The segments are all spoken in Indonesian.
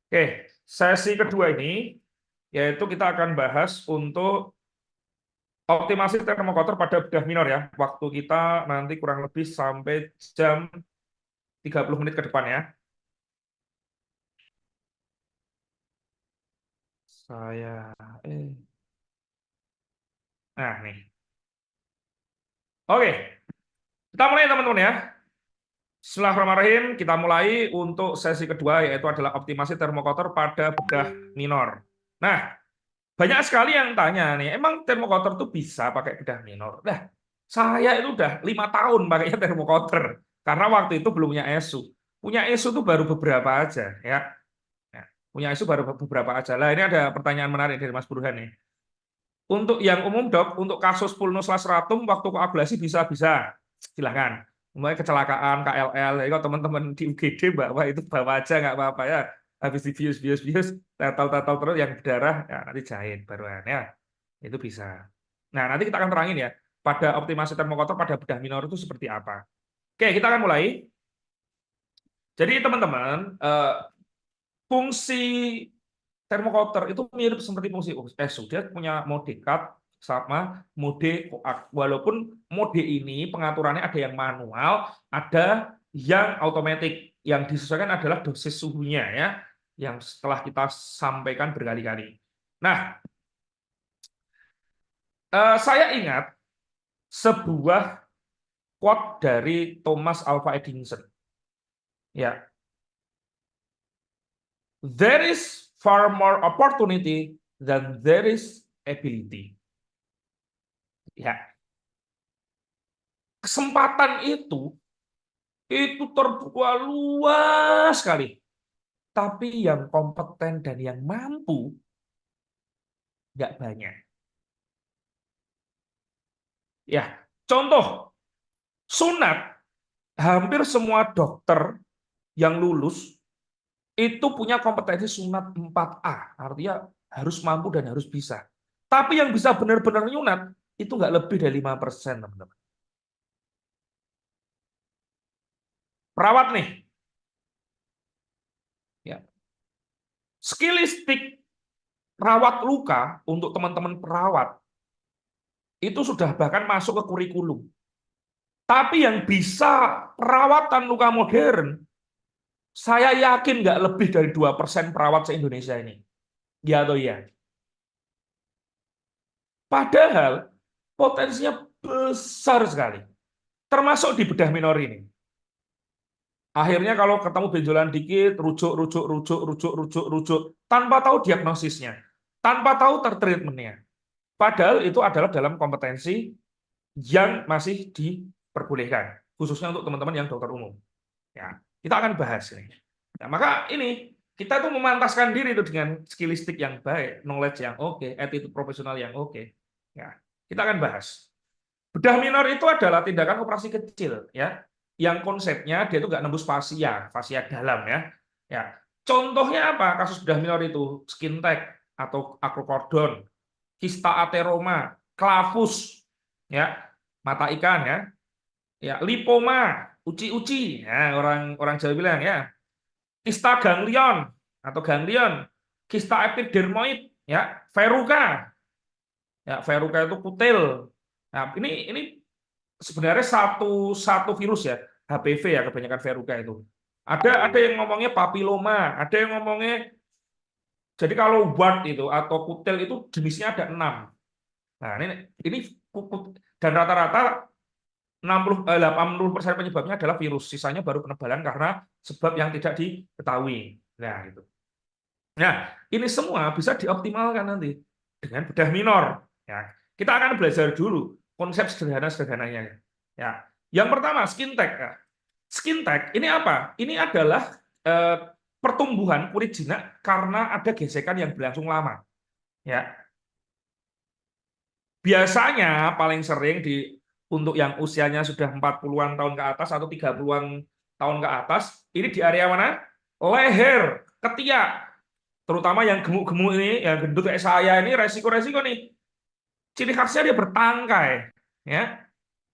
Oke, sesi kedua ini yaitu kita akan bahas untuk optimasi termokotor pada bedah minor ya. Waktu kita nanti kurang lebih sampai jam 30 menit ke depan ya. Saya eh nah nih. Oke, kita mulai teman-teman ya. Bismillahirrahmanirrahim. Kita mulai untuk sesi kedua yaitu adalah optimasi termokotor pada bedah minor. Nah, banyak sekali yang tanya nih, emang termokotor tuh bisa pakai bedah minor? Nah, saya itu udah 5 tahun pakainya termokotor karena waktu itu belum punya ESU. Punya ESU tuh baru beberapa aja ya. Ya, punya ESU baru beberapa aja. Lah ini ada pertanyaan menarik dari Mas Burhan nih. Untuk yang umum dok, untuk kasus pulnus laceраtum waktu koagulasi bisa-bisa. Silahkan. Mulai kecelakaan, KLL, jadi kalau teman-teman di UGD bawa itu bawa aja nggak apa-apa ya. Habis dibius-bius, tetel-tetel terus yang berdarah, ya nanti jahit baruan ya. Itu bisa. Nah, nanti kita akan terangin ya, pada optimasi termokotor pada bedah minor itu seperti apa. Oke, kita akan mulai. Jadi teman-teman, fungsi termokotor itu mirip seperti fungsi ESU. Dia punya mode cut sama mode koak. Walaupun mode ini pengaturannya ada yang manual, ada yang otomatis. Yang disesuaikan adalah dosis suhunya ya, yang setelah kita sampaikan berkali-kali. Nah, saya ingat sebuah quote dari Thomas Alva Edison. Ya, there is far more opportunity than there is ability. Ya, kesempatan itu terbuka luas sekali. Tapi yang kompeten dan yang mampu nggak banyak. Ya, contoh sunat, hampir semua dokter yang lulus itu punya kompetensi sunat 4A, artinya harus mampu dan harus bisa. Tapi yang bisa benar-benar nyunat itu nggak lebih dari 5%, teman-teman. Perawat nih, ya, skillistik rawat luka untuk teman-teman perawat itu sudah bahkan masuk ke kurikulum. Tapi yang bisa perawatan luka modern, saya yakin nggak lebih dari 2% perawat se-Indonesia ini. Ya atau iya? Padahal potensinya besar sekali. Termasuk di bedah minor ini. Akhirnya kalau ketemu benjolan dikit, rujuk, rujuk, rujuk, rujuk, rujuk, rujuk, tanpa tahu diagnosisnya, tanpa tahu treatmentnya. Padahal itu adalah dalam kompetensi yang masih diperbolehkan, khususnya untuk teman-teman yang dokter umum. Ya, kita akan bahas ini. Nah, maka ini kita tuh memantaskan diri itu dengan skillistik yang baik, knowledge yang oke, attitude profesional yang oke. Ya, kita akan bahas. Bedah minor itu adalah tindakan operasi kecil, ya, yang konsepnya dia itu nggak nembus fasia dalam, ya. Ya, contohnya apa? Kasus bedah minor itu skin tag atau acrocordon, kista ateroma, clavus, ya, mata ikan, ya, lipoma, uci-uci, ya, orang orang Jawa bilang ya, kista ganglion atau ganglion, kista epidermoid, ya, verruca, ya, verruca itu kutil. Nah, ini sebenarnya satu satu virus ya, HPV ya kebanyakan verruca itu. Ada yang ngomongnya papiloma, ada yang ngomongnya jadi kalau wart itu atau kutil itu jenisnya ada 6. Nah, ini dan rata-rata 80% penyebabnya adalah virus, sisanya baru penebalan karena sebab yang tidak diketahui. Nah, gitu. Nah, ini semua bisa dioptimalkan nanti dengan bedah minor. Ya, kita akan belajar dulu konsep sederhana-sederhananya. Ya, yang pertama skin tag. Ya. Skin tag ini apa? Ini adalah pertumbuhan kulit jinak karena ada gesekan yang berlangsung lama. Ya, biasanya paling sering untuk yang usianya sudah 40-an tahun ke atas atau 30-an tahun ke atas, ini di area mana? Leher, ketiak. Terutama yang gemuk-gemuk ini, yang gendut kayak saya ini resiko-resiko nih. Ciri khasnya dia bertangkai, ya,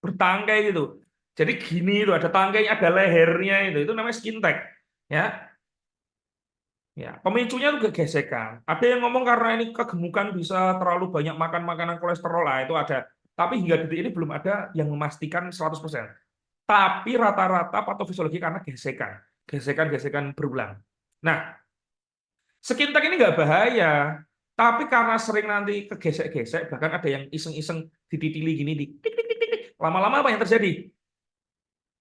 bertangkai gitu. Jadi gini itu ada tangkainya, ada lehernya itu namanya skin tag, ya. Ya, pemicunya juga gesekan. Ada yang ngomong karena ini kegemukan bisa terlalu banyak makan makanan kolesterol lah itu ada. Tapi hingga detik ini belum ada yang memastikan 100%. Tapi rata-rata patofisiologi karena gesekan, gesekan-gesekan berulang. Nah, skin tag ini nggak bahaya, tapi karena sering nanti kegesek-gesek, bahkan ada yang iseng-iseng dititili gini di lama-lama apa yang terjadi?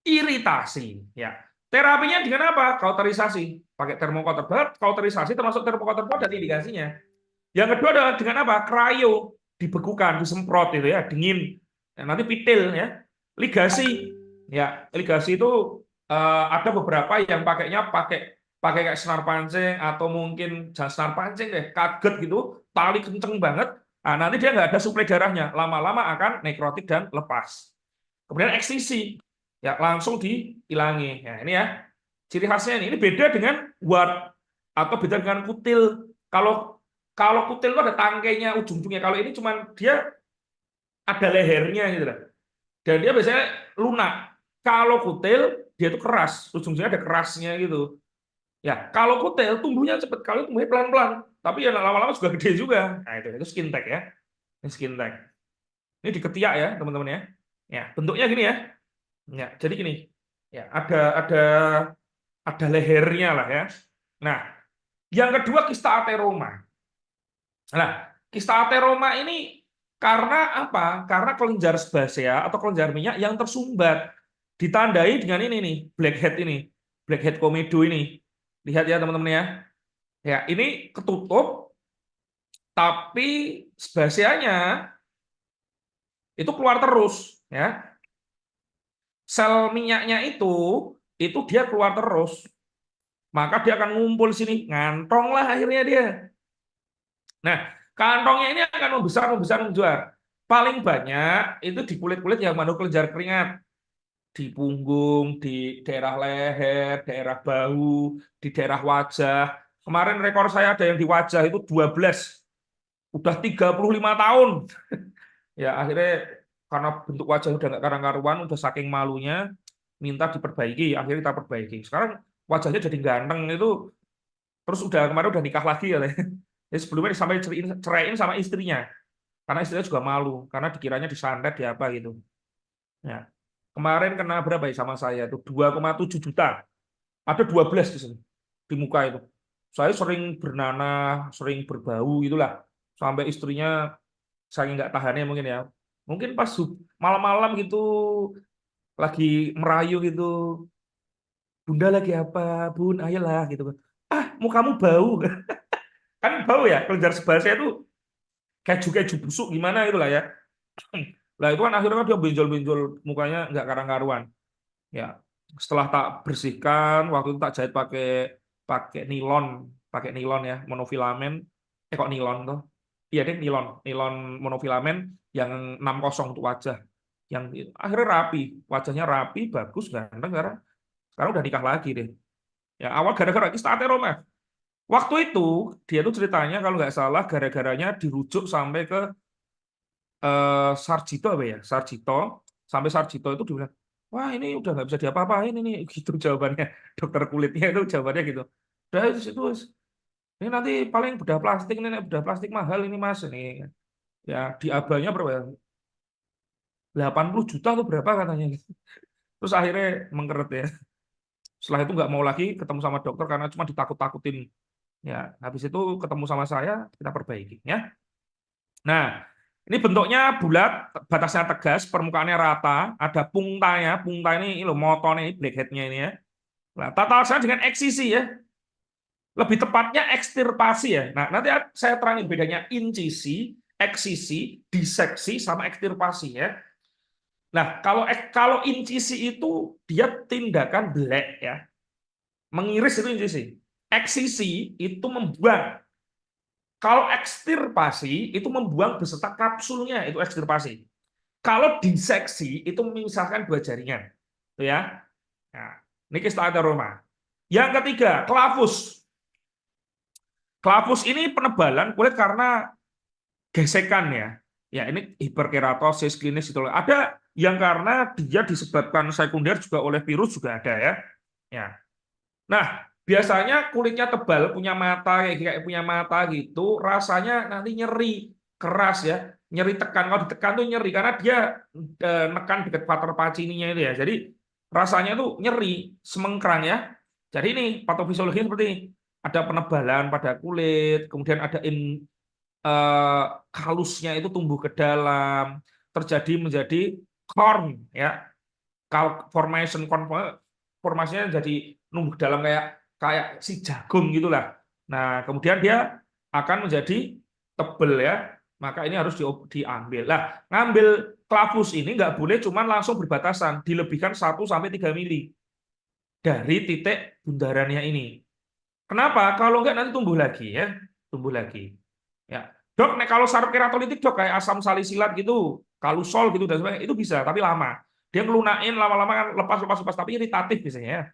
Iritasi. Ya, terapinya dengan apa? Kauterisasi, pakai termokauter. Kauterisasi termasuk termokauter ada indikasinya. Yang kedua adalah dengan apa? Cryo, dibekukan, disemprot itu ya, dingin. Ya, nanti pitil ya. Ligasi. Ya, ligasi itu ada beberapa yang pakainya pakai pakai kayak senar pancing atau mungkin jangan senar pancing deh, kaget gitu, tali kenceng banget. Nah, nanti dia nggak ada suplai darahnya, lama-lama akan nekrotik dan lepas. Kemudian eksisi, ya langsung dihilangi. Ya, ini ya ciri khasnya ini beda dengan wart atau beda dengan kutil. Kalau kalau kutil itu ada tangkainya ujung-ujungnya. Kalau ini cuma dia ada lehernya gitu lah. Dan dia biasanya lunak. Kalau kutil dia itu keras, ujung-ujungnya ada kerasnya gitu. Ya, kalau kutil tumbuhnya cepat, kalau tumbuhnya pelan-pelan. Tapi ya lama-lama juga gede juga. Nah, itu skin tag ya. Ini skin tag. Ini di ketiak ya, teman-teman ya. Ya, bentuknya gini ya. Ya, jadi gini. Ya, ada lehernya lah ya. Nah, yang kedua kista ateroma. Nah, kista ateroma ini karena apa? Karena kelenjar sebasea atau kelenjar minyak yang tersumbat. Ditandai dengan ini nih, blackhead ini. Blackhead komedo ini. Lihat ya teman-teman ya. Ya, ini ketutup tapi sebaseanya itu keluar terus ya. Sel minyaknya itu dia keluar terus. Maka dia akan ngumpul sini, ngantong lah akhirnya dia. Nah, kantongnya ini akan membesar, membesar, membesar. Paling banyak itu di kulit-kulit yang mengandung kelenjar keringat. Di punggung, di daerah leher, daerah bahu, di daerah wajah. Kemarin rekor saya ada yang di wajah itu 12. Udah 35 tahun. Ya, akhirnya karena bentuk wajah udah nggak karuan, udah saking malunya, minta diperbaiki. Akhirnya kita perbaiki. Sekarang wajahnya jadi ganteng itu, terus udah kemarin udah nikah lagi ya. Ya, sebelumnya sampai ceraiin sama istrinya karena istrinya juga malu karena dikiranya disantet di apa gitu ya. Kemarin kena berapa ya sama saya itu 2,7 juta, ada 12 di sini di muka itu. Saya sering bernanah, sering berbau gitulah, sampai istrinya saking nggak tahannya mungkin ya, mungkin pas malam-malam gitu lagi merayu gitu, bunda lagi apa bun, ayolah gitu, ah mukamu bau. Kan bau ya, kelenjar sebasnya itu keju-keju busuk gimana itulah ya. Lah itu kan akhirnya kan dia benjol-benjol mukanya nggak karuan. Ya, setelah tak bersihkan, waktu itu tak jahit pakai pakai nilon, ya, monofilamen. Kok nilon tuh? Iya deh, nilon, monofilamen yang 60 untuk wajah. Yang akhirnya rapi, wajahnya rapi, bagus, ganteng sekarang. Sekarang udah nikah lagi deh. Ya, awal gara-gara kista ateroma. Waktu itu dia tuh ceritanya kalau nggak salah gara-garanya dirujuk sampai ke Sarjito apa ya, Sarjito, sampai Sarjito itu dibilang wah ini udah nggak bisa diapa-apain ini, gitu jawabannya. Dokter kulitnya itu jawabannya gitu, udah itu ini nanti paling bedah plastik, ini bedah plastik mahal ini mas, ini ya di abanya berapa ya? 80 juta atau berapa katanya gitu. Terus akhirnya mengkeret ya, setelah itu nggak mau lagi ketemu sama dokter karena cuma ditakut-takutin ya. Habis itu ketemu sama saya, kita perbaiki ya. Nah, ini bentuknya bulat, batasnya tegas, permukaannya rata, ada pungtanya. Pungta ini loh, motonya ini, blackhead-nya ini ya. Nah, tata laksana dengan eksisi ya. Lebih tepatnya ekstirpasi ya. Nah, nanti saya terangin bedanya incisi, eksisi, diseksi, sama ekstirpasi ya. Nah, kalau incisi itu dia tindakan belek ya. Mengiris itu incisi. Eksisi itu membuang. Kalau ekstirpasi itu membuang beserta kapsulnya, itu ekstirpasi. Kalau diseksi itu memisahkan dua jaringan, tuh ya. Nah, ini kista ateroma. Yang ketiga, klavus. Klavus ini penebalan kulit karena gesekan ya. Ya ini hiperkeratosis klinis itu. Ada yang karena dia disebabkan sekunder juga oleh virus juga ada ya. Ya. Nah, Biasanya kulitnya tebal, punya mata kayak punya mata gitu, rasanya nanti nyeri, keras ya, nyeri tekan. Kalau ditekan tuh nyeri karena dia nekan dekat vater pacininya itu ya. Jadi rasanya tuh nyeri, semengkrang ya. Jadi ini patofisiologinya seperti ini. Ada penebalan pada kulit, kemudian ada kalusnya itu tumbuh ke dalam, terjadi menjadi corn ya, formation formasinya jadi numbuh dalam kayak kayak si jagung gitulah. Nah, kemudian dia akan menjadi tebel ya. Maka ini harus diambil. Nah, ngambil klavus ini nggak boleh cuma langsung berbatasan, dilebihkan 1 sampai 3 mili dari titik bundarannya ini. Kenapa? Kalau nggak nanti tumbuh lagi ya, tumbuh lagi. Ya, dok, kalau saraf keratolitik dok kayak asam salisilat gitu, kalusol gitu dan sebagainya itu bisa, tapi lama. Dia ngelunain lama-lama kan lepas, tapi iritatif biasanya ya,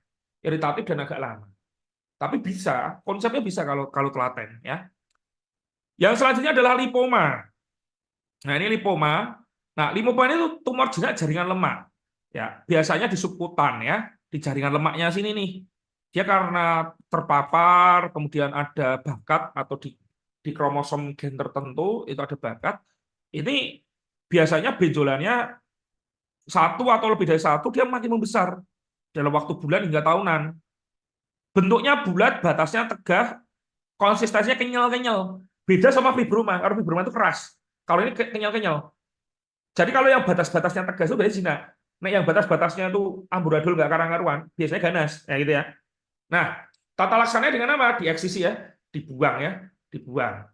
iritatif dan agak lama. Tapi bisa, konsepnya bisa kalau kalau telaten ya. Yang selanjutnya adalah lipoma. Nah ini lipoma. Nah lipoma ini tuh tumor jenak jaringan lemak. Ya biasanya di subkutan ya, di jaringan lemaknya sini nih. Dia karena terpapar, kemudian ada bakat atau di kromosom gen tertentu itu ada bakat. Ini biasanya benjolannya satu atau lebih dari satu, dia makin membesar dalam waktu bulan hingga tahunan. Bentuknya bulat, batasnya tegak, konsistensinya kenyal-kenyal. Beda sama fibroma. Kalau fibroma itu keras. Kalau ini kenyal-kenyal. Jadi kalau yang batas-batasnya tegas itu biasanya jinak. Nah, yang batas-batasnya itu amburadul nggak karang-karuan, biasanya ganas, ya gitu ya. Nah, tata laksananya dengan apa? Dieksisi ya, dibuang ya, dibuang.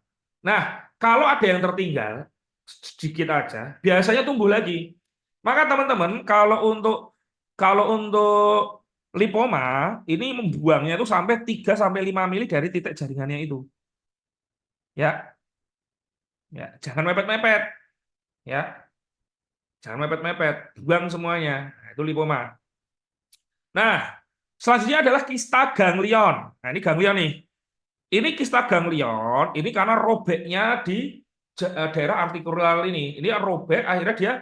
Nah, kalau ada yang tertinggal sedikit aja, biasanya tumbuh lagi. Maka teman-teman, kalau untuk lipoma ini membuangnya itu sampai 3 sampai 5 mili dari titik jaringannya itu. Ya, ya, jangan mepet-mepet. Ya, jangan mepet-mepet, buang semuanya. Nah, itu lipoma. Nah, selanjutnya adalah kista ganglion. Nah, ini ganglion nih. Ini kista ganglion, ini karena robeknya di daerah artikular ini. Ini robek, akhirnya dia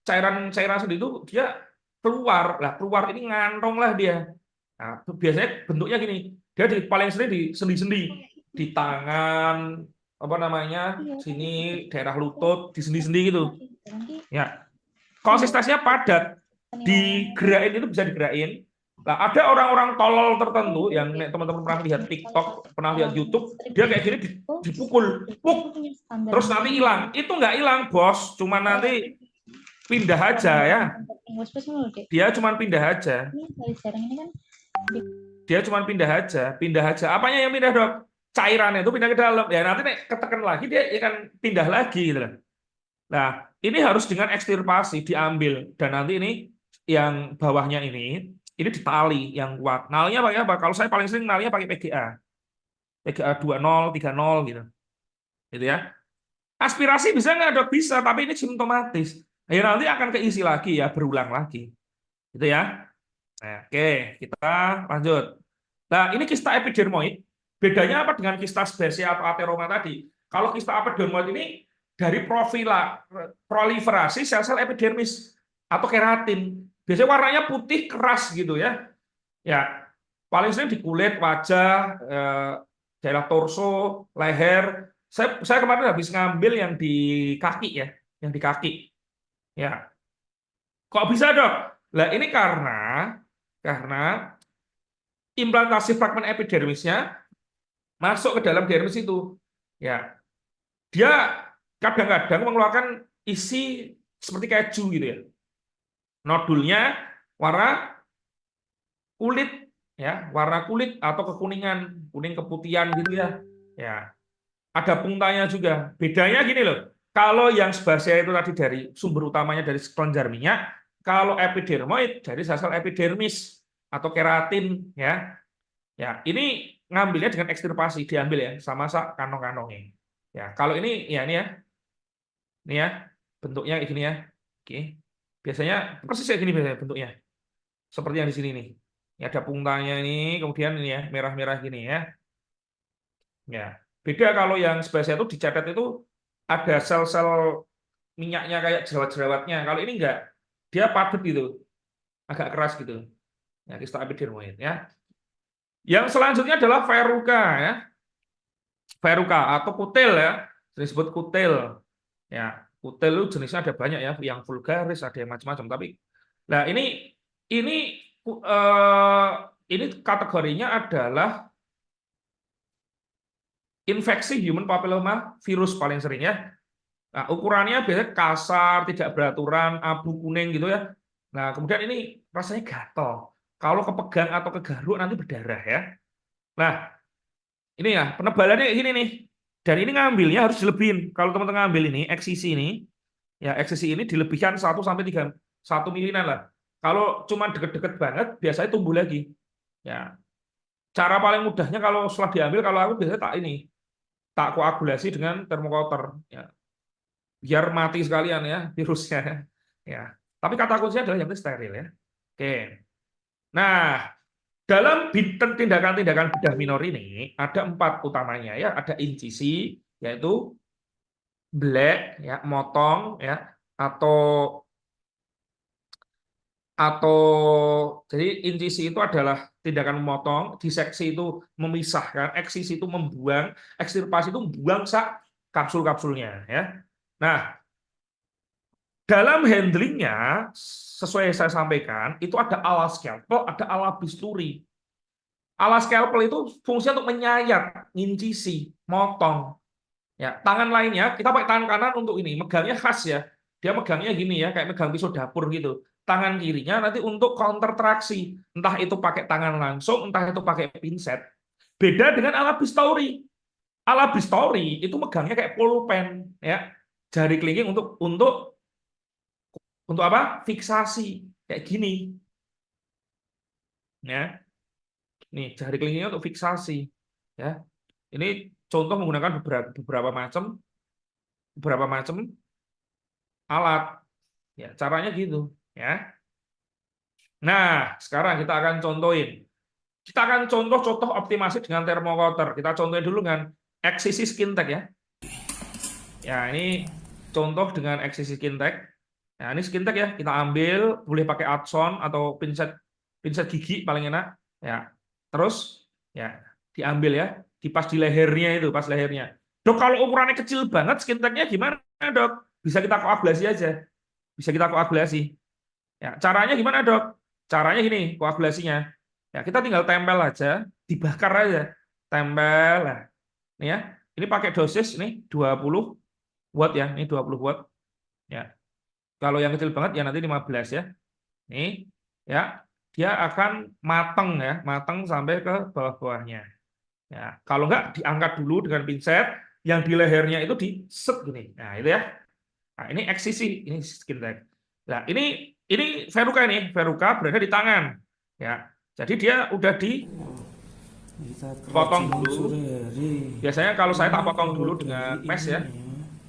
cairan-cairan sendiri itu dia keluar. Lah, keluar ini ngantong lah dia. Nah, biasanya bentuknya gini. Dia paling sering di sendi-sendi, di tangan, apa namanya, sini daerah lutut, di sendi-sendi gitu. Ya, konsistensinya padat, digerakin itu bisa digerakin. Nah, ada orang-orang tolol tertentu yang teman-teman pernah lihat TikTok, pernah lihat YouTube, dia kayak gini dipukul, terus nanti hilang. Itu nggak hilang, bos, cuma nanti pindah aja ya. Dia cuma pindah aja. Dia cuma pindah aja. Apanya yang pindah, dok? Cairannya itu pindah ke dalam. Ya nanti ketekan lagi dia akan pindah lagi gitu kan. Nah, ini harus dengan ekstirpasi diambil dan nanti ini yang bawahnya ini ditali yang kuat. Nalinya pakai apa? Kalau saya paling sering nalinya pakai PGA. PGA 20, 30 gitu. Gitu ya. Aspirasi bisa nggak, dok? Bisa, tapi ini simptomatis. Ya nanti akan keisi lagi ya, berulang lagi. Gitu ya. Nah, oke, kita lanjut. Nah, ini kista epidermoid. Bedanya apa dengan kista sebaceous atau ateroma tadi? Kalau kista epidermoid ini dari proliferasi sel-sel epidermis atau keratin. Biasanya warnanya putih keras gitu ya. Ya, paling sering di kulit, wajah, daerah torso, leher. Saya kemarin habis ngambil yang di kaki ya, yang di kaki. Ya, kok bisa, dok? Lah ini karena implantasi fragmen epidermisnya masuk ke dalam dermis itu. Ya, dia kadang-kadang mengeluarkan isi seperti keju gitu ya. Nodulnya warna kulit ya, warna kulit atau kekuningan, kuning keputihan gitu ya. Ya, ada puntanya juga. Bedanya gini loh. Kalau yang sebasia itu tadi dari sumber utamanya dari kelenjar minyak, kalau epidermoid dari sel-sel epidermis atau keratin ya. Ya, ini ngambilnya dengan ekstirpasi, diambil ya sama kantong-kantongnya. Ya, kalau ini ya ini ya. Ini ya, bentuknya kayak gini ya. Oke. Biasanya persis kayak gini biasanya bentuknya. Seperti yang di sini nih. Ini ada puntanya ini, kemudian ini ya, merah-merah gini ya. Ya. Beda kalau yang sebasia itu dicatat itu ada sel-sel minyaknya kayak jerawat-jerawatnya. Kalau ini enggak, dia padat gitu. Agak keras gitu. Ya, kista epidermoid ya. Yang selanjutnya adalah verruca ya. Verruca atau kutil ya. Disebut kutil. Ya, kutil itu jenisnya ada banyak ya, yang vulgaris, ada yang macam-macam. Tapi, nah ini eh, ini kategorinya adalah infeksi human papilloma virus paling sering ya. Nah, ukurannya biasanya kasar, tidak beraturan, abu kuning gitu ya. Nah, kemudian ini rasanya gatal. Kalau kepegang atau kegaruk nanti berdarah ya. Nah, ini ya penebalannya kayak gini nih. Dan ini ngambilnya harus dilebihin. Kalau teman-teman ngambil ini, eksisi ini, ya eksisi ini dilebihkan 1 sampai 3 1 milinan lah. Kalau cuma deket-deket banget, biasanya tumbuh lagi. Ya, cara paling mudahnya kalau setelah diambil, kalau aku biasanya tak koagulasi dengan termokoter. Ya, biar mati sekalian ya virusnya. Ya, tapi kata kuncinya adalah yang penting steril ya. Oke. Nah, dalam tindakan-tindakan bedah minor ini ada 4 utamanya ya. Ada incisi, yaitu black ya, motong ya, atau atau jadi incisi itu adalah tindakan memotong, diseksi itu memisahkan, eksisi itu membuang, ekstirpasi itu membuang sak kapsul-kapsulnya ya. Nah, dalam handlingnya, sesuai yang saya sampaikan, itu ada alat scalpel, ada alat bisturi. Alat scalpel itu fungsinya untuk menyayat, ngincisi, motong. Ya, tangan lainnya kita pakai tangan kanan untuk ini, megangnya khas ya. Dia megangnya gini ya, kayak megang pisau dapur gitu. Tangan kirinya nanti untuk counter traksi, entah itu pakai tangan langsung, entah itu pakai pinset. Beda dengan alat bisturi. Alat bisturi itu megangnya kayak pulpen ya. Jari kelingking untuk apa? Fiksasi kayak gini. Ya. Nih, jari kelingkingnya untuk fiksasi. Ya. Ini contoh menggunakan beberapa macam alat. Ya, caranya gitu, ya. Nah, sekarang kita akan contohin. Kita akan contoh optimasi dengan termokoter. Kita contohin dulu dengan eksisi skin tag ya. Ya, ini contoh dengan eksisi skin tag. Nah, ini skin tag ya, kita ambil, boleh pakai adson atau pinset pinset gigi paling enak. Ya, terus ya diambil ya, pas di lehernya itu, pas lehernya. Dok, kalau ukurannya kecil banget, skin tag-nya gimana, dok? Bisa kita koagulasi aja, bisa kita koagulasi. Ya, caranya gimana, dok? Caranya gini, koagulasinya. Ya, kita tinggal tempel aja, dibakar aja, tempel. Nah, ini ya, ini pakai dosis nih 20 watt ya, ini 20 watt. Ya, kalau yang kecil banget ya nanti 15 ya. Nih, ya, dia akan mateng ya, mateng sampai ke bawah-bawahnya. Ya, kalau enggak diangkat dulu dengan pinset, yang di lehernya itu diset gini. Nah, itu ya. Nah, ini eksisi, ini skin tag. Nah, ini verruca nih, verruca berada di tangan. Ya. Jadi dia udah dipotong dulu. Biasanya kalau saya tak potong dulu dengan mesh ya.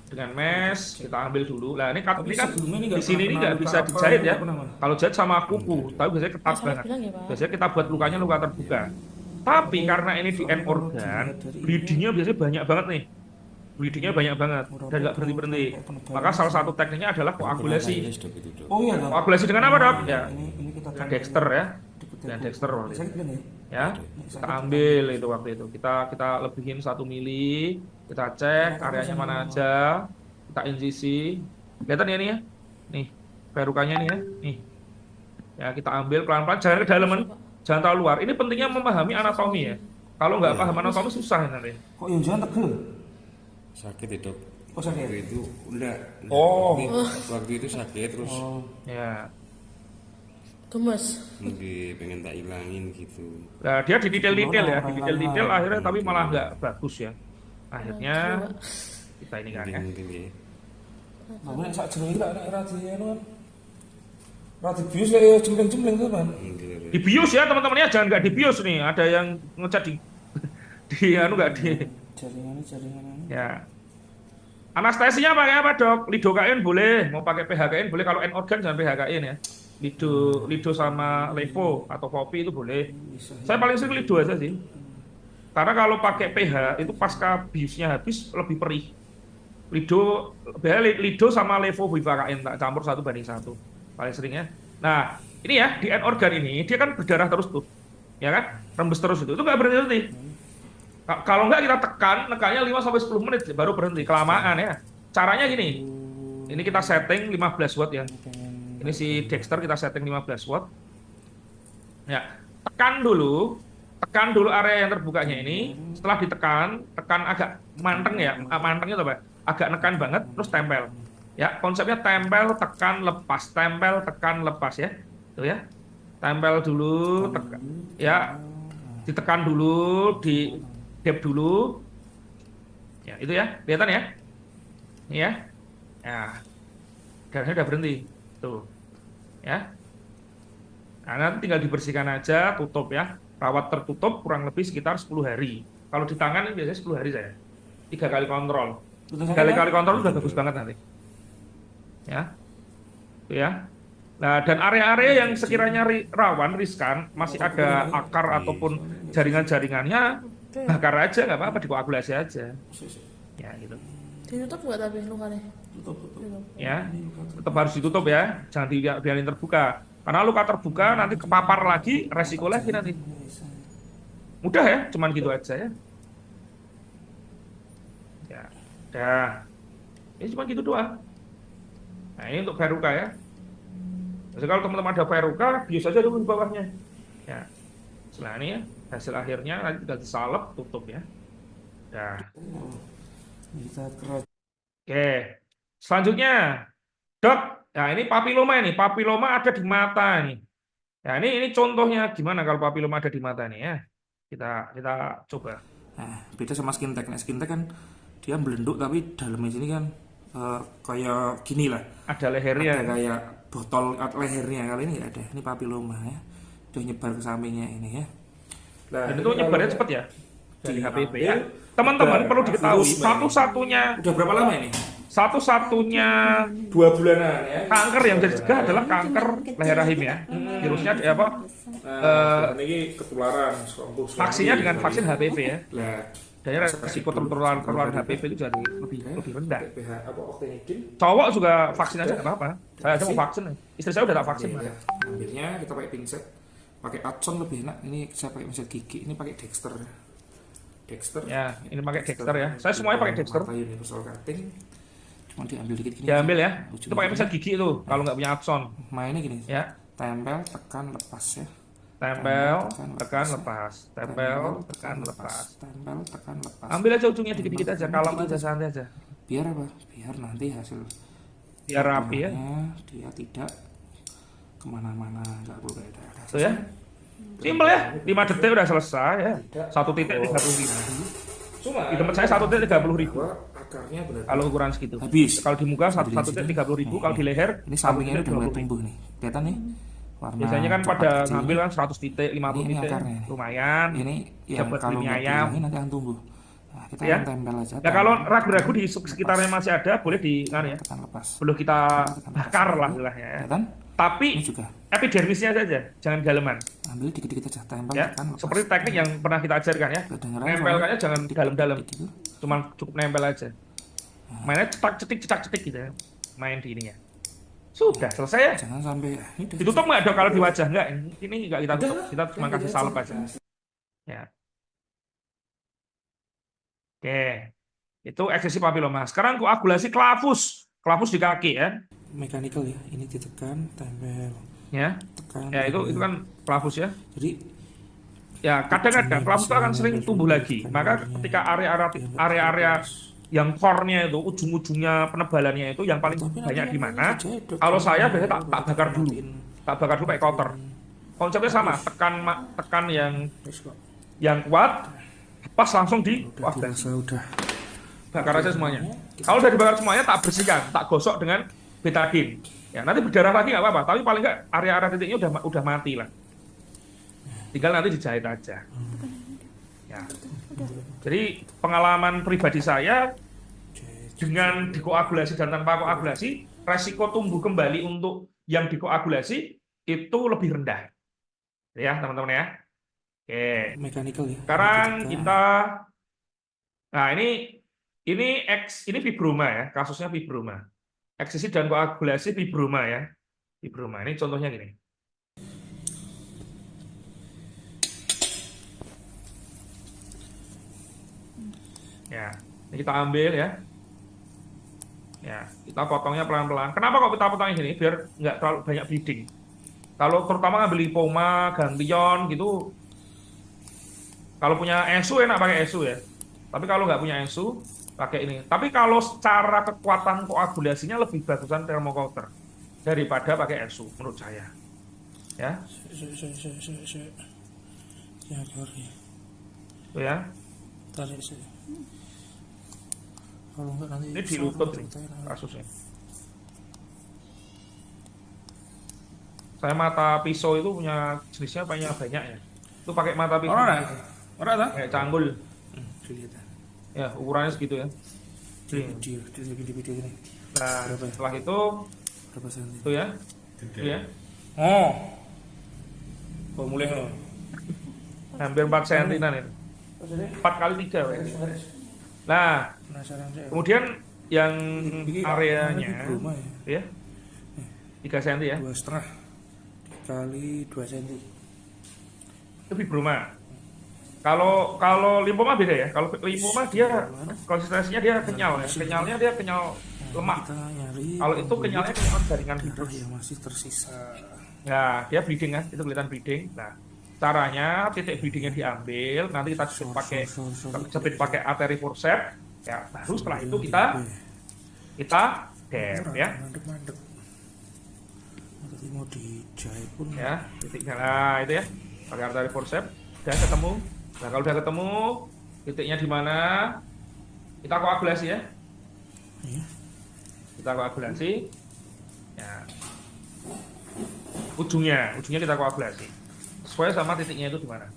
Dengan mesh kita ambil dulu. Nah, ini kan di sini ini nggak bisa dijahit ya. Kalau jahit sama kuku, tapi biasanya ketat banget. Biasanya kita buat lukanya luka terbuka. Tapi karena ini di end organ, bleedingnya biasanya banyak banget nih. Bleedingnya banyak banget dan nggak berhenti-berhenti. Maka salah satu tekniknya adalah koagulasi. Oh iya, dok. Koagulasi dengan apa, dok? Ya, Ini kita dengan dexter ya. Dengan dexter waktu itu. Ya, kita ambil itu waktu itu. Kita lebihin 1 mili, kita cek areanya mana aja, kita incisi. Kelihatan ya nih ya? Nih, verrucanya nih ya. Nih. Ya, kita ambil pelan-pelan, jangan kedalaman, jangan terlalu luar. Ini pentingnya memahami anatomi ya. Kalau nggak paham anatomi susah nanti. Kok yang jangan tegel? Sakit itu. Oh, sakit. Waktu itu enggak. Oh. Waktu itu sakit terus Ya. Gemes. pengen tak ilangin gitu. Nah, dia di detail-detail ya, di detail-detail akhirnya tapi malah nggak bagus ya. Akhirnya kita ini kan ya. Mungkin ya. Namanya sak jero tak nek ra di anu kan. Ra dibius kayak jemling-jemling tuh, Man. Dibius ya teman-teman ya, jangan nggak dibius nih. Ada yang ngecat di anu nggak di. Jaringan. Ya. Anestesinya pakai apa, dok? Lidocaine boleh, mau pakai PHKN boleh. Kalau end organ jangan PHKN ya. Lido sama levo atau kopi itu boleh. Saya paling sering lido aja sih. Karena kalau pakai PH itu pasca biusnya habis lebih perih. Lido sama levo PHKN tak campur 1 banding 1 paling seringnya. Nah, ini ya di end organ ini dia kan berdarah terus tuh. ya kan? Rembes terus itu nggak berhenti. Kalau nggak kita nekannya 5-10 menit baru berhenti, kelamaan ya. Caranya gini, ini kita setting 15 watt ya. Ini si Dexter kita setting 15 watt. Ya, tekan dulu area yang terbukanya ini. Setelah tekan agak manteng ya, mantengnya apa? Agak nekan banget, terus tempel. Ya, konsepnya tempel, tekan, tekan, lepas ya. Tuh ya. Tempel dulu, ya, ditekan dulu, di dep dulu. Ya, itu ya. Kelihatan ya? Ini ya. Ya. Darahnya udah berhenti. Tuh. Ya. Nah, nanti tinggal dibersihkan aja, tutup ya. Rawat tertutup kurang lebih sekitar 10 hari. Kalau di tangan ini biasanya 10 hari saya. 3 kali kontrol. 3 kali kontrol udah bagus banget nanti. Ya. Tuh ya. Nah, dan area-area yang sekiranya rawan, riskan, masih ada akar ataupun jaringan-jaringannya, bakar aja, nggak apa-apa, dikoagulasi aja. Ya, gitu. Ditutup nggak tapi lukanya? Tutup. Ya, tetap harus ditutup ya, jangan dibiarin terbuka. Karena luka terbuka nanti kepapar lagi, resiko lagi nanti. Mudah ya, cuman gitu aja ya. Ya, udah. Ini cuma gitu doang. Nah, ini untuk Veruca ya. Jadi kalau teman-teman ada Veruca, bius aja dulu di bawahnya. Ya, setelah ini ya, hasil akhirnya nanti tinggal disalep, tutup ya. Dah. Oke, selanjutnya, dok. Nah, ini papiloma ini. Papiloma ada di mata nih. Ya, ini contohnya gimana kalau papiloma ada di mata nih ya. Kita coba. Nah, beda sama skin tag. Nah, skin tag kan dia belenduk tapi dalamnya sini kan kayak gini lah. Ada lehernya. Ada kayak botol lehernya. Kali ini nggak ada. Ini papiloma ya. Udah nyebar ke sampingnya ini ya. Nah, dan itu nyebarnya cepat ya dari HPV ya. Teman-teman perlu diketahui satu-satunya udah berapa lama ini? Satu-satunya 2 bulanan ya. kanker yang bisa dicegah adalah kanker leher rahim ya. Virusnya apa? Ini ketularan. Vaksinnya dengan vaksin HPV ya. Lah, Dan resiko tertular HPV itu jadi lebih rendah. PH apa Octinidin? Cowok juga vaksin aja nggak apa-apa. Saya aja mau vaksin. Istri saya udah tak vaksin. Ya. Ambilnya kita pakai pinset, pakai Adson lebih enak. Ini saya pakai pinset gigi. Ini pakai Dexter. Ya, ini pakai Dexter ya. Saya semuanya pakai Dexter. Mata universal cutting. Cuma diambil dikit gini. Diambil ya. Itu pakai pinset gigi itu kalau nggak punya Adson. Mainnya gini. Ya. Tempel, tekan, lepas ya. Tempel, tekan, lepas. Tempel, tekan, lepas. Tempel, tekan, lepas. Ambil aja ujungnya dikit-dikit aja, kalem aja, santai aja. Biar apa? Biar nanti hasil Biar rapi ya. Dia tidak kemana-mana, nggak boleh ada. Tuh ya. Simpel ya, 5 detik udah selesai ya. 1 titik 30.000. Cuma Di tempat saya 1 titik 30.000. akarnya benar. Kalau ukuran segitu. Habis. Kalau di muka 1 titik 30.000, kalau di leher Ini sampingnya udah mulai 20.000. tumbuh nih. Kelihatan nih? Warna Biasanya kan coklat pada kecil. ngambil kan 100 titik, 50 Ini titik. akarnya. Lumayan. Ini yang Dapat kalau mie nggak ayam. dihilangin nanti akan tumbuh. Nah, kita Ya. akan tempel aja. Ya kalau ragu-ragu di sekitarnya masih ada, boleh di ya. Tekan lepas. Perlu kita bakar lah istilahnya ya. Kelihatan? Tapi Ini juga. epidermisnya saja, jangan daleman. Ambil dikit-dikit aja tempel Ya, tekan lepas. seperti teknik yang pernah kita ajarkan ya. Kedengeran Nempelkannya jangan dalam-dalam, gitu. cuman cukup nempel aja. Mainnya cetak-cetik gitu ya. Main di ininya. Sudah selesai ya. Jangan sampai ini udah Ditutup nggak dok kalau di wajah? Nggak, ini nggak kita tutup. Kita cuma kasih salep aja. Ya. Oke. Itu eksesi papiloma. Sekarang koagulasi klavus. Klavus di kaki ya. mechanical ya. Ini ditekan, tempel, Ya. tekan. Ya itu kan klavus ya. Jadi Ya, kadang-kadang klavus itu akan sering tumbuh lagi. Maka ketika area-area yang core-nya itu, ujung-ujungnya penebalannya itu yang paling banyak di mana? Kalau saya biasanya tak bakar dulu. Tak bakar dulu pakai counter. Konsepnya sama, tekan yang kuat, pas langsung di rasa udah bakar aja semuanya. Kalau udah dibakar semuanya, tak bersihkan, tak gosok dengan betadine. Ya, nanti berdarah lagi nggak apa-apa, tapi paling nggak area-area titiknya udah mati lah. Tinggal nanti dijahit aja. Ya. Jadi pengalaman pribadi saya dengan dikoagulasi dan tanpa koagulasi, resiko tumbuh kembali untuk yang dikoagulasi itu lebih rendah. Ya, teman-teman ya. Oke. mechanical ya. Sekarang Ditekan. kita, nah ini fibroma ya, kasusnya fibroma. Eksesi dan koagulasi fibroma ya. Fibroma ini contohnya gini. Ya, ini kita ambil ya. Ya, kita potongnya pelan-pelan. Kenapa kok kita potongnya gini? Biar nggak terlalu banyak bleeding. Kalau terutama ngambil lipoma, ganglion gitu, kalau punya ensu enak pakai ensu ya. Tapi kalau nggak punya ensu, pakai ini. Tapi kalau secara kekuatan koagulasinya lebih bagusan thermocoulter daripada pakai ensu menurut saya. Ya, Ya, Georgi. itu ya. Tarik sih. Kalau enggak nanti Ini di lutut nih kasusnya. Saya mata pisau itu punya jenisnya banyak ya. Itu pakai mata pisau. Orang tak? Kayak canggul. Dilihat. Ya, ukurannya segitu ya. Di video ini. Nah, Berapa ya? setelah itu Berapa senti? itu ya. Itu ya. Oh. Oh, mulai lo. Hampir 4 sentinan ini. 4 kali 3. Nah, Penasaran saya. kemudian yang Ini areanya rumah ya. ya 3 cm ya. 2,5 kali 2 cm. Itu fibroma. Kalau limfoma beda ya. Kalau limfoma dia konsistensinya dia kenyal ya. Kenyalnya dia kenyal lemak. Kita nyari. Kalau itu kenyalnya kenyal jaringan darah fibrus. yang masih tersisa. Nah, dia bleeding kan, itu kelihatan bleeding. Nah, caranya titik bleedingnya diambil, nanti kita jepit pakai arteri forceps, ya. Baru setelah itu kita dep ya, Mandek. Nanti mau dijahit pun. ya titiknya. Nah, itu ya, pakai arteri forceps, udah ketemu. Nah, kalau udah ketemu, titiknya di mana? Kita koagulasi ya. Iya. Kita koagulasi. Ya. Ujungnya kita koagulasi. Sesuai sama titiknya itu di mana.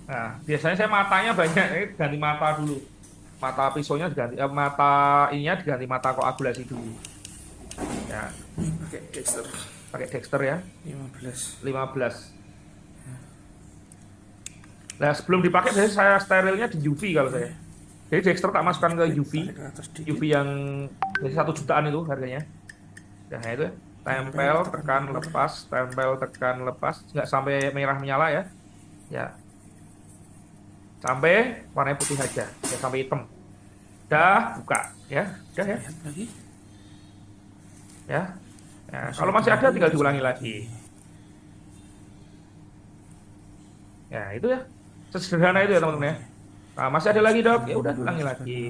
Nah, biasanya saya matanya banyak, ganti mata dulu. Mata pisaunya diganti, mata ininya diganti mata koagulasi dulu. Ya, Ini pakai Dexter ya. 15. 15. Nah, sebelum dipakai biasanya saya sterilnya di UV kalau saya. Jadi Dexter tak masukkan ke UV. Tarik ke atas dikit. UV yang dari 1 jutaan itu harganya. Nah, itu ya. Tempel, tekan, lepas, tempel, tekan, lepas, nggak sampai merah menyala ya. Ya. Sampai warnanya putih aja, ya sampai hitam. Udah buka ya, udah ya. Lihat lagi. Ya. Nah, kalau masih ada tinggal diulangi lagi. Ya, itu ya. Sesederhana itu ya teman-teman ya. Nah, masih ada lagi dok, ya udah ulangi lagi.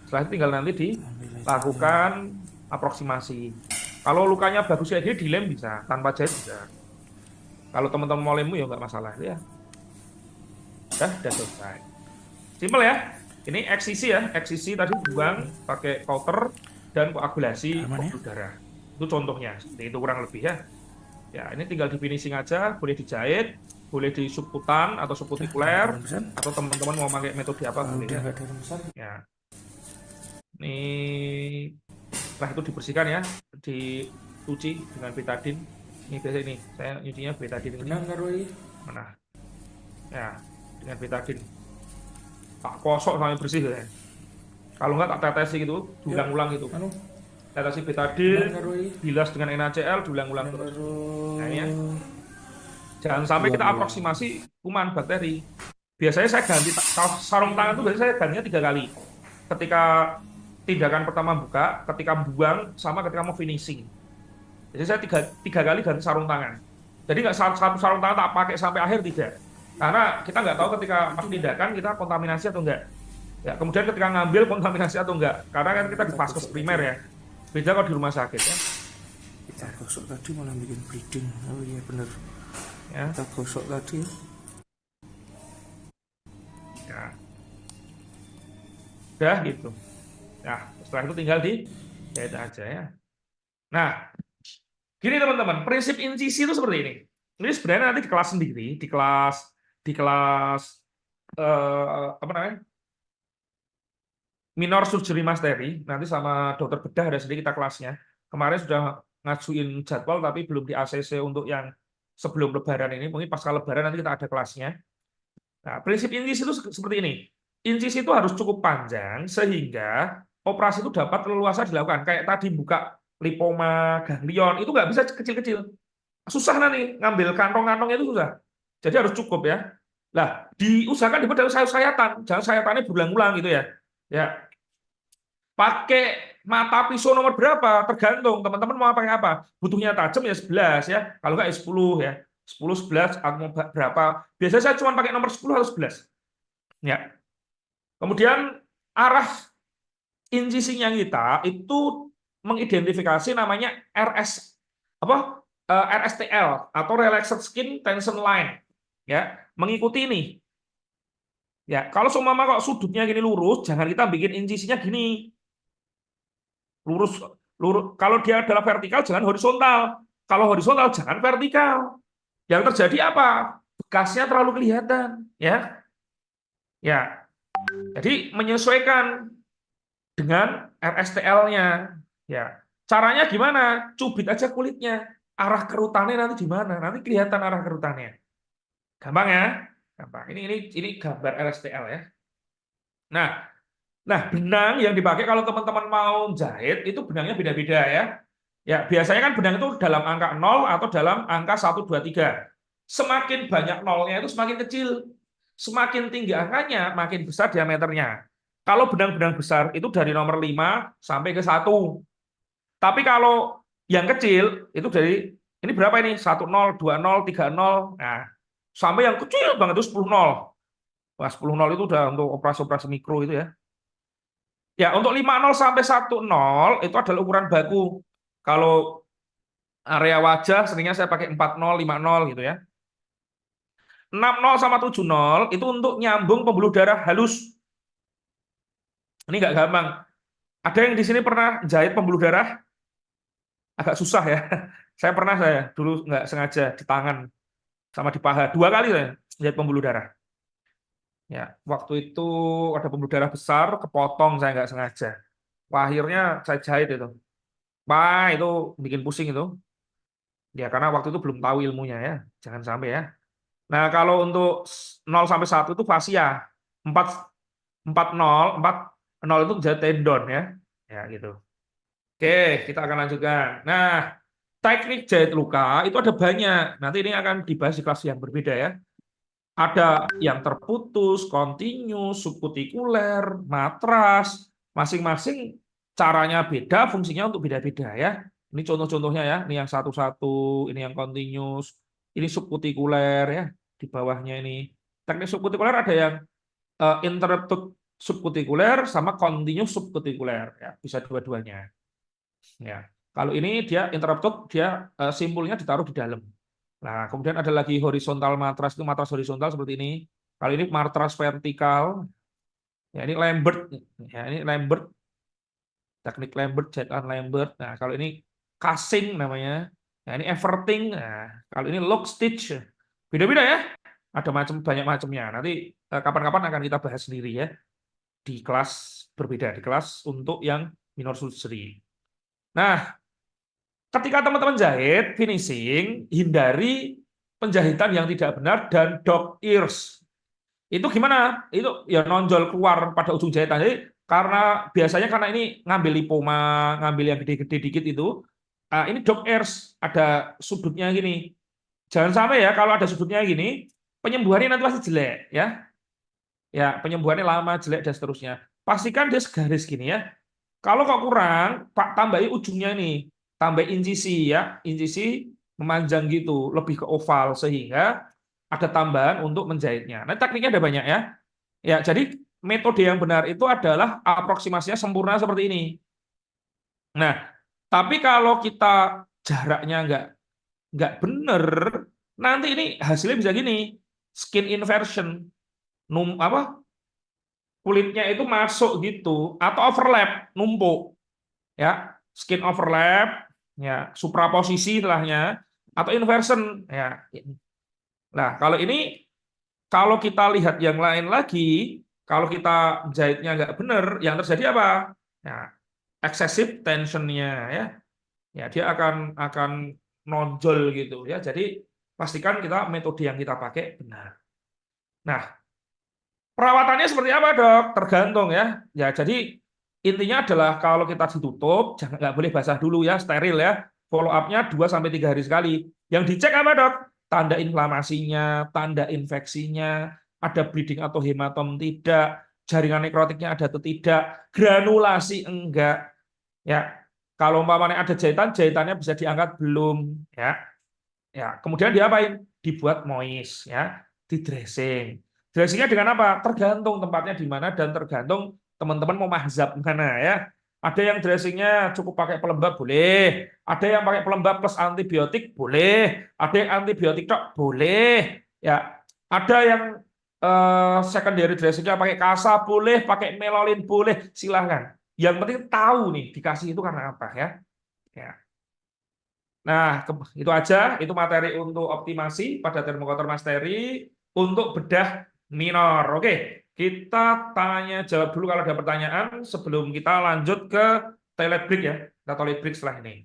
Setelah itu tinggal nanti dilakukan aproksimasi. Kalau lukanya bagus kayak gini dilem bisa, tanpa jahit bisa. Kalau teman-teman mau lemu ya nggak masalah ya. Udah selesai. Simpel ya. Ini eksisi ya, eksisi tadi buang pakai kauter dan koagulasi pembuluh darah. Itu contohnya, seperti itu kurang lebih ya. Ya, ini tinggal di finishing aja, boleh dijahit, boleh di subkutan atau subkutikuler, atau teman-teman mau pakai metode apa boleh ya. Ya. Ini setelah itu dibersihkan ya, dicuci dengan betadine. Ini biasa ini, saya nyucinya betadine ini. Mana? Ya, dengan betadine. Tak kosok sampai bersih ya. Kalau nggak tak tetesi gitu, diulang-ulang gitu. Tetesi betadine, bilas dengan NaCl, diulang-ulang terus. Nah, ini ya. Jangan sampai kita aproksimasi kuman bakteri. Biasanya saya ganti sarung tangan itu biasanya saya gantinya 3 kali. Ketika tindakan pertama buka, ketika buang, sama ketika mau finishing. Jadi saya tiga kali ganti sarung tangan. Jadi nggak satu sarung tangan tak pakai sampai akhir, tidak. Karena kita nggak tahu ketika pas tindakan kita kontaminasi atau enggak. Ya, kemudian ketika ngambil kontaminasi atau enggak. Karena kan kita di vaskes primer ya. Beda kalau di rumah sakit ya. Kita gosok tadi malah bikin bleeding. Oh iya bener. Ya. Kita gosok tadi. Ya. Udah gitu. Nah, setelah itu tinggal jahit aja ya. Nah, gini teman-teman, prinsip insisi itu seperti ini. Ini sebenarnya nanti di kelas sendiri, di kelas apa namanya? Minor surgery masteri, nanti sama dokter bedah ada sendiri kita kelasnya. Kemarin sudah ngajuin jadwal tapi belum di ACC untuk yang sebelum lebaran ini, mungkin pasca lebaran nanti kita ada kelasnya. Nah, prinsip insisi itu seperti ini. Insisi itu harus cukup panjang sehingga operasi itu dapat leluasa dilakukan. Kayak tadi buka lipoma ganglion itu nggak bisa kecil-kecil. Susah nanti ngambil kantong-kantongnya itu susah. Jadi harus cukup ya. Lah, diusahakan dibuat dari sayatan, jangan sayatannya berulang-ulang gitu ya. Ya, pakai mata pisau nomor berapa? Tergantung teman-teman mau pakai apa. Butuhnya tajam ya 11 ya. Kalau nggak ya 10 ya. 10, 11 atau mau berapa. Biasanya saya cuma pakai nomor 10 atau 11. Ya. Kemudian arah incisinya kita itu mengidentifikasi namanya RS apa? RSTL atau Relaxed Skin Tension Line. Ya, mengikuti ini. Ya, kalau seumpama kok sudutnya gini lurus, jangan kita bikin incisinya gini. Lurus, lurus. Kalau dia adalah vertikal, jangan horizontal. Kalau horizontal, jangan vertikal. Yang terjadi apa? Bekasnya terlalu kelihatan, ya. Ya. Jadi menyesuaikan dengan RSTL-nya. Ya. Caranya gimana? Cubit aja kulitnya. Arah kerutannya nanti di mana? Nanti kelihatan arah kerutannya. Gampang ya? Gampang. Ini gambar RSTL ya. Nah, benang yang dipakai kalau teman-teman mau jahit itu benangnya beda-beda ya. Ya, biasanya kan benang itu dalam angka 0 atau dalam angka 1, 2, 3. Semakin banyak nolnya itu semakin kecil. Semakin tinggi angkanya, makin besar diameternya. Kalau benang-benang besar itu dari nomor 5 sampai ke 1. Tapi kalau yang kecil itu dari ini berapa ini? 10, 20, 30. Nah, sampai yang kecil banget itu 10 nol. Wah, 10 nol itu udah untuk operasi-operasi mikro itu ya. Ya, untuk 50 sampai 10 itu adalah ukuran baku. Kalau area wajah seringnya saya pakai 40, 50 gitu ya. 60 sama 70 itu untuk nyambung pembuluh darah halus. Ini nggak gampang. Ada yang di sini pernah jahit pembuluh darah? Agak susah ya. Saya pernah dulu nggak sengaja di tangan sama di paha. 2 kali saya jahit pembuluh darah. Ya, waktu itu ada pembuluh darah besar, kepotong saya nggak sengaja. Wah, akhirnya saya jahit itu. Wah, itu bikin pusing itu. Ya, karena waktu itu belum tahu ilmunya ya. Jangan sampai ya. Nah, kalau untuk 0 sampai 1 itu fascia. 4 nol itu jadi tendon ya. Ya, gitu. Oke, kita akan lanjutkan. Nah, teknik jahit luka itu ada banyak. Nanti ini akan dibahas di kelas yang berbeda ya. Ada yang terputus, continuous, subkutikuler, matras, masing-masing caranya beda, fungsinya untuk beda-beda ya. Ini contoh-contohnya ya, ini yang satu-satu, ini yang continuous, ini subkutikuler ya, di bawahnya ini. Teknik subkutikuler ada yang interrupted subkutikuler sama continuous subkutikuler ya, bisa dua-duanya. Ya. Kalau ini dia interrupted, dia simpulnya ditaruh di dalam. Nah, kemudian ada lagi horizontal matras, itu matras horizontal seperti ini. Kalau ini matras vertikal, ya ini Lambert, ya ini Lambert, teknik Lambert, jahitan Lambert. Nah, kalau ini casing namanya, nah ini everting. Nah, kalau ini lock stitch, beda-beda ya. Ada banyak macamnya. Nanti kapan-kapan akan kita bahas sendiri ya di kelas berbeda, di kelas untuk yang minor surgery. Nah, ketika teman-teman jahit, finishing, hindari penjahitan yang tidak benar dan dog ears. Itu gimana? Itu ya nonjol keluar pada ujung jahitan. Jadi karena ini ngambil lipoma, ngambil yang gede-gede dikit itu, ini dog ears, ada sudutnya gini. Jangan sampai ya kalau ada sudutnya gini, penyembuhannya nanti pasti jelek ya. Ya, penyembuhannya lama, jelek dan seterusnya. Pastikan dia segaris gini ya. Kalau kok kurang, Pak tambahi ujungnya ini. Tambah incisi ya, incisi memanjang gitu, lebih ke oval sehingga ada tambahan untuk menjahitnya. Nah, tekniknya ada banyak ya. Ya, jadi metode yang benar itu adalah aproksimasinya sempurna seperti ini. Nah, tapi kalau kita jaraknya nggak benar, nanti ini hasilnya bisa gini, skin inversion, kulitnya itu masuk gitu, atau overlap, numpuk, ya, skin overlap, ya, supraposisi istilahnya, atau inversion, ya. Nah, kalau kita lihat yang lain lagi, kalau kita jahitnya nggak benar, yang terjadi apa? Ya, excessive tensionnya, ya, ya dia akan nonjol gitu, ya. Jadi pastikan kita metode yang kita pakai benar. Nah, perawatannya seperti apa, Dok? Tergantung ya. Ya, jadi Intinya adalah kalau kita ditutup, jangan nggak boleh basah dulu ya, steril ya. Follow up-nya 2 sampai 3 hari sekali. Yang dicek apa, Dok? Tanda inflamasinya, tanda infeksinya, ada bleeding atau hematom tidak, jaringan nekrotiknya ada atau tidak, granulasi enggak. Ya, kalau umpamanya ada jahitan, jahitannya bisa diangkat belum? Ya, ya. Kemudian diapain? Dibuat moist, ya, di dressing. Dressingnya dengan apa? Tergantung tempatnya di mana dan tergantung teman-teman mau mahzab mana ya. Ada yang dressingnya cukup pakai pelembab boleh, ada yang pakai pelembab plus antibiotik boleh, ada yang antibiotik tok boleh, ya. Ada yang secondary dressingnya pakai kasa boleh, pakai melolin boleh, silahkan. Yang penting tahu nih dikasih itu karena apa ya. Ya. Nah, itu aja, itu materi untuk optimasi pada termokotor masteri untuk bedah minor. Oke, kita tanya jawab dulu kalau ada pertanyaan sebelum kita lanjut ke toilet break ya. Kita toilet break setelah ini.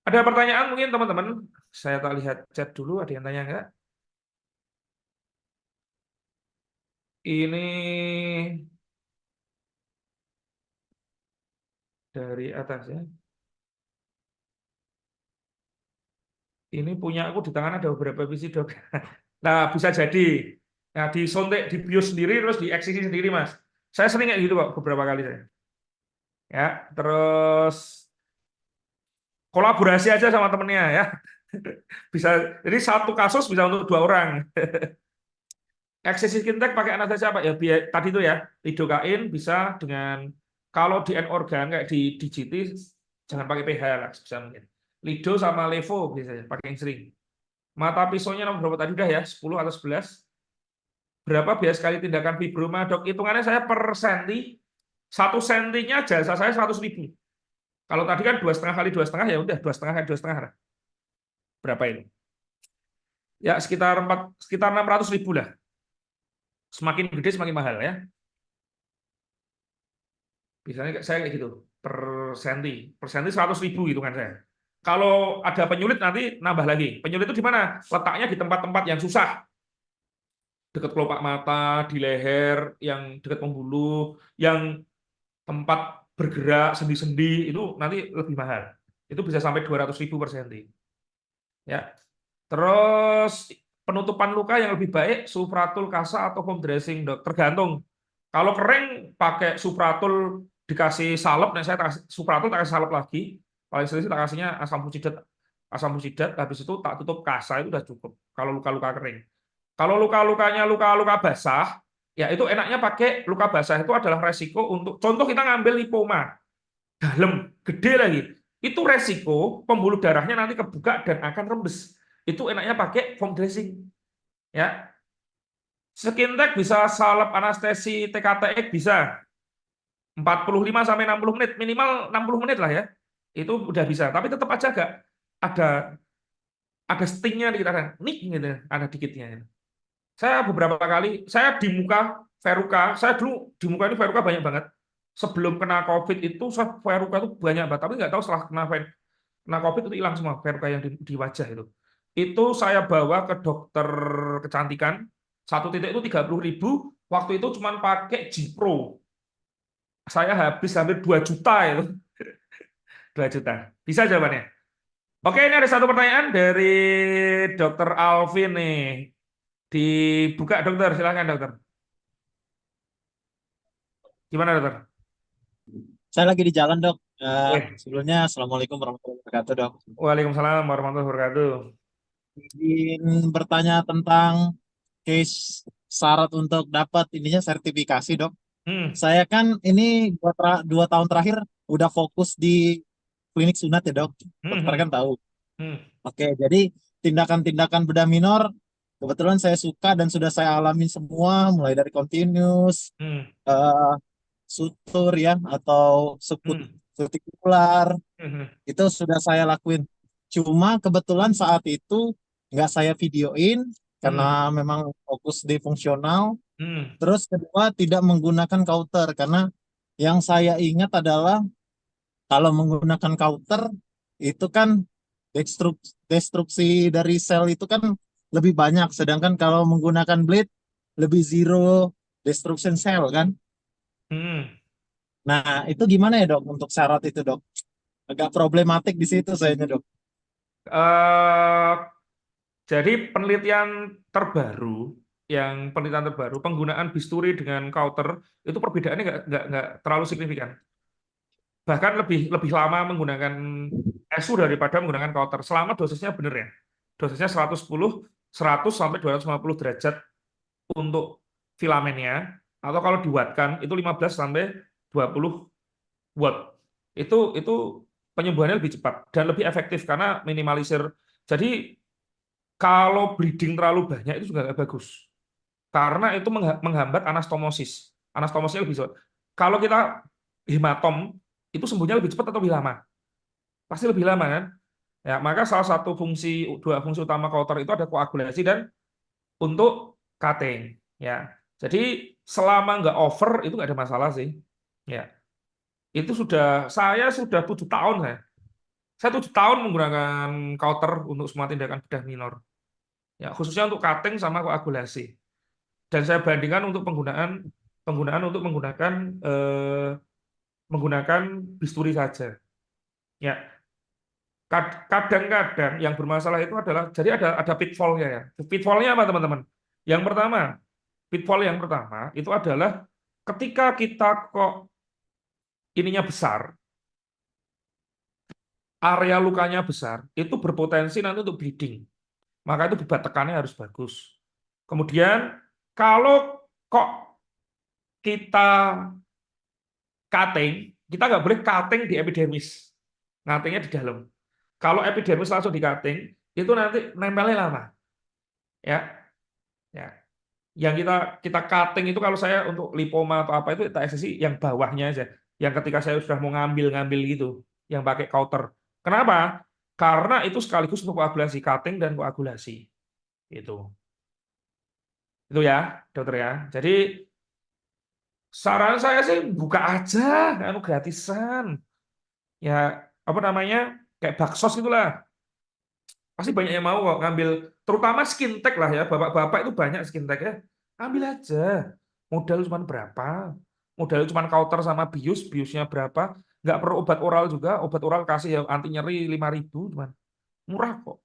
Ada pertanyaan mungkin teman-teman? Saya tak lihat chat dulu, ada yang tanya enggak? Ini dari atas ya. Ini punya aku di tangan ada beberapa PC, Dok. Nah, bisa jadi. Nah, disontek, di BIOS sendiri, terus di eksisi sendiri, Mas. Saya sering kayak gitu kok, beberapa kali saya. Ya, terus kolaborasi aja sama temennya ya. Bisa, jadi satu kasus bisa untuk 2 orang. Eksisi Kintek pakai anestesi apa? Ya, tadi itu ya, lidokain bisa dengan, kalau di N-organ kayak di GT, jangan pakai PH lah, bisa mungkin. Lido sama Levo biasanya, pakai yang sering. Mata pisaunya nomor berapa tadi udah ya? 10 atau 11. Berapa biaya sekali tindakan fibroma, Dok? Hitungannya saya per senti. 1 sentinya jasa saya 100.000. Kalau tadi kan 2,5 kali 2,5 ya udah 2,5 kali 2,5. Berapa ini? Ya sekitar 600.000 lah. Semakin gede semakin mahal ya. Biasanya saya kayak gitu per senti. Per senti 100.000 hitungan saya. Kalau ada penyulit nanti nambah lagi. Penyulit itu di mana? Letaknya di tempat-tempat yang susah. Dekat kelopak mata, di leher, yang dekat pembuluh, yang tempat bergerak sendi-sendi itu nanti lebih mahal. Itu bisa sampai 200.000 per senti. Ya. Terus penutupan luka yang lebih baik supratul kasa atau foam dressing, Dok. Tergantung. Kalau kering pakai supratul dikasih salep, nah saya supratul tak kasih salep lagi. Paling sering tak kasihnya asam fusidat, habis itu tak tutup kasa itu udah cukup. Kalau luka-luka kering. Kalau luka-lukanya luka-luka basah, ya itu enaknya pakai luka basah itu adalah resiko untuk, contoh kita ngambil lipoma, dalam, gede lagi. Itu resiko pembuluh darahnya nanti kebuka dan akan rembes. Itu enaknya pakai foam dressing. Ya. Skintek bisa salep anestesi TKTX bisa. 45 sampai 60 menit, minimal 60 menit lah ya. Itu udah bisa, tapi tetap aja agak ada stingnya di kita, nik gitu, ada dikitnya gitu. Saya beberapa kali, saya di muka Veruca, saya dulu di muka ini Veruca banyak banget. Sebelum kena COVID itu, saya Veruca itu banyak banget, tapi nggak tahu setelah kena COVID itu hilang semua Veruca yang di wajah itu. Itu saya bawa ke dokter kecantikan, 1 titik itu 30.000, waktu itu cuma pakai G-Pro. Saya habis hampir 2 juta itu. 2 juta. Bisa jawabannya? Oke, ini ada satu pertanyaan dari Dokter Alvin nih. Dibuka dokter, silakan dokter. Gimana dokter? Saya lagi di jalan, Dok. Oke. Sebelumnya, Assalamualaikum warahmatullahi wabarakatuh, Dok. Waalaikumsalam warahmatullahi wabarakatuh. Ingin bertanya tentang case syarat untuk dapat ininya sertifikasi, Dok. Hmm, Saya kan ini 2 tahun terakhir udah fokus di klinik sunat ya, Dok. hmm, Dokter kan tahu. hmm, Oke, jadi tindakan-tindakan bedah minor kebetulan saya suka dan sudah saya alamin semua, mulai dari continuous, hmm, eh, sutur ya, atau hmm, subtikular, hmm, itu sudah saya lakuin. Cuma kebetulan saat itu nggak saya videoin hmm, karena memang fokus di fungsional. hmm, Terus kedua tidak menggunakan counter karena yang saya ingat adalah kalau menggunakan counter itu kan destruksi dari sel itu kan lebih banyak. Sedangkan kalau menggunakan blade lebih zero destruction cell kan. hmm. Nah, itu gimana ya dok untuk syarat itu dok? Agak problematik di situ sayanya dok. Eh, jadi penelitian terbaru penggunaan bisturi dengan kauter itu perbedaannya nggak terlalu signifikan. Bahkan lebih lebih lama menggunakan ESU daripada menggunakan kauter selama dosisnya benar ya. Dosisnya 110, 100 sampai 250 derajat untuk filamennya, atau kalau diwattkan itu 15 sampai 20 watt. Itu penyembuhannya lebih cepat dan lebih efektif karena minimalisir. Jadi kalau bleeding terlalu banyak itu juga nggak bagus. Karena itu menghambat anastomosis. Anastomosisnya lebih cepat. Kalau kita hematom, itu sembuhnya lebih cepat atau lebih lama? Pasti lebih lama kan? Ya, maka salah satu dua fungsi utama kauter itu ada koagulasi dan untuk cutting. Ya, jadi selama nggak over itu nggak ada masalah sih. Ya, itu saya sudah 7 tahun saya. Saya 7 tahun menggunakan kauter untuk semua tindakan bedah minor. Ya, khususnya untuk cutting sama koagulasi. Dan saya bandingkan untuk penggunaan penggunaan untuk menggunakan bisturi saja. Ya, kadang-kadang yang bermasalah itu adalah jadi ada pitfall-nya ya. Pitfall-nya apa teman-teman? Yang pertama, pitfall yang pertama itu adalah ketika kita kok ininya besar, area lukanya besar, itu berpotensi nanti untuk bleeding. Maka itu bebat tekannya harus bagus. Kemudian kalau kok kita cutting, kita nggak boleh cutting di epidermis. Cuttingnya di dalam. Kalau epidermis langsung di cutting, itu nanti nempelnya lama. Ya, ya. Yang kita cutting itu kalau saya untuk lipoma atau apa itu kita eksesi yang bawahnya aja. Yang ketika saya sudah mau ngambil gitu, yang pakai kauter. Kenapa? Karena itu sekaligus untuk koagulasi, cutting dan koagulasi. Itu. Itu ya, dokter ya. Jadi saran saya sih buka aja, anu gratisan. Ya, apa namanya? Kayak baksos itulah. Pasti banyak yang mau kok ngambil, terutama skin tech lah ya. Bapak-bapak itu banyak skin tech ya. Ambil aja. Modal cuma berapa? Modal cuma counter sama biusnya berapa? Nggak perlu obat oral juga. Obat oral kasih ya anti nyeri 5.000 cuman. Murah kok.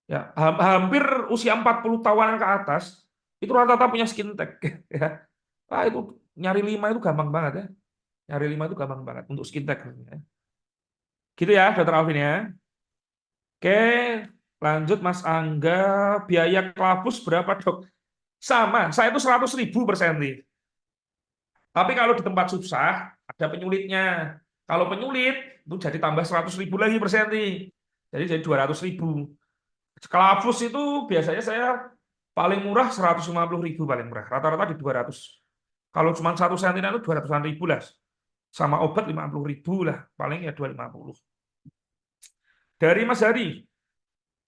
Ya, hampir usia 40 tahunan ke atas itu rata-rata punya skin tech ya. Ah, itu nyari 5 itu gampang banget ya. Nyari 5 itu gampang banget untuk skin tech ya. Gitu ya, Dokter Alvin ya. Oke, lanjut Mas Angga. Biaya klapus berapa, Dok? Sama, saya itu 100.000 per senti. Tapi kalau di tempat susah, ada penyulitnya. Kalau penyulit, itu jadi tambah 100.000 lagi per senti. Jadi 200.000. Klapus itu biasanya saya paling murah 150.000 paling murah. Rata-rata di 200. Kalau cuma 1 senti itu 200-an ribu lah. Sama obat 50.000 lah. Paling ya 250. Dari Mas Hari,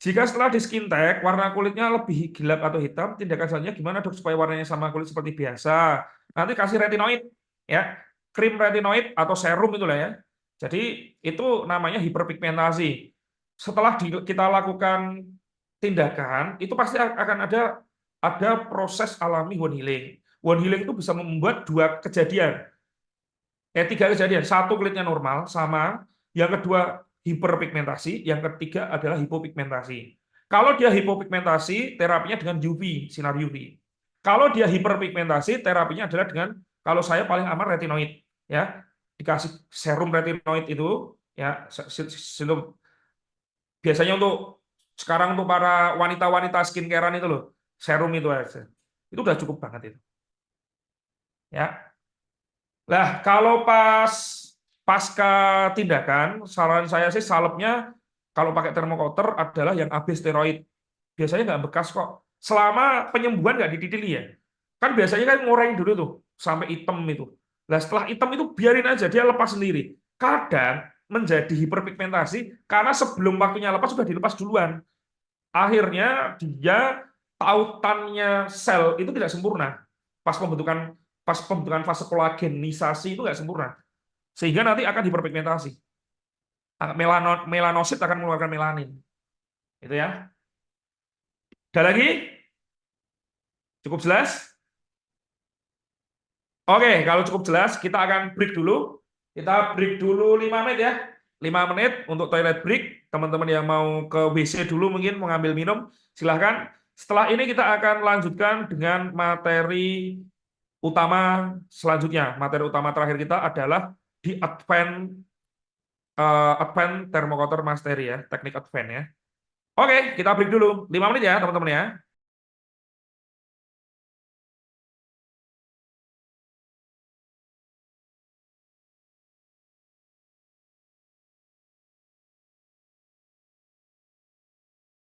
jika setelah di skin tag warna kulitnya lebih gelap atau hitam, tindakan selanjutnya gimana dok supaya warnanya sama kulit seperti biasa? Nanti kasih retinoid ya, krim retinoid atau serum itulah ya. Jadi itu namanya hiperpigmentasi. Setelah kita lakukan tindakan, itu pasti akan ada proses alami wound healing. Wound healing itu bisa membuat tiga kejadian. Satu, kulitnya normal sama, yang kedua hiperpigmentasi, yang ketiga adalah hipopigmentasi. Kalau dia hipopigmentasi, terapinya dengan UV, sinar UV. Kalau dia hiperpigmentasi, terapinya adalah dengan, kalau saya paling aman retinoid, ya, dikasih serum retinoid itu, ya, biasanya untuk sekarang untuk para wanita-wanita skincarean itu loh, serum itu aja, itu udah cukup banget itu, ya. Nah, kalau pasca tindakan, saran saya sih salepnya kalau pakai termokauter adalah yang AB steroid. Biasanya nggak bekas kok. Selama penyembuhan nggak dititili ya. Kan biasanya kan ngoreng dulu tuh sampai hitam itu. Nah, setelah hitam itu biarin aja dia lepas sendiri. Kadang menjadi hiperpigmentasi karena sebelum waktunya lepas sudah dilepas duluan. Akhirnya dia tautannya sel itu tidak sempurna. Pas pembentukan fase kolagenisasi itu nggak sempurna, sehingga nanti akan hiperpigmentasi. Melanosit akan mengeluarkan melanin. Itu ya. Ada lagi? Cukup jelas? Oke, kalau cukup jelas, kita akan break dulu. Kita break dulu 5 menit ya. 5 menit untuk toilet break. Teman-teman yang mau ke WC dulu mungkin mau ngambil minum, silahkan. Setelah ini kita akan lanjutkan dengan materi utama selanjutnya. Materi utama terakhir kita adalah di Advanced Thermocoupler Mastery ya, teknik Advanced ya. Oke, kita break dulu 5 menit ya teman-teman ya.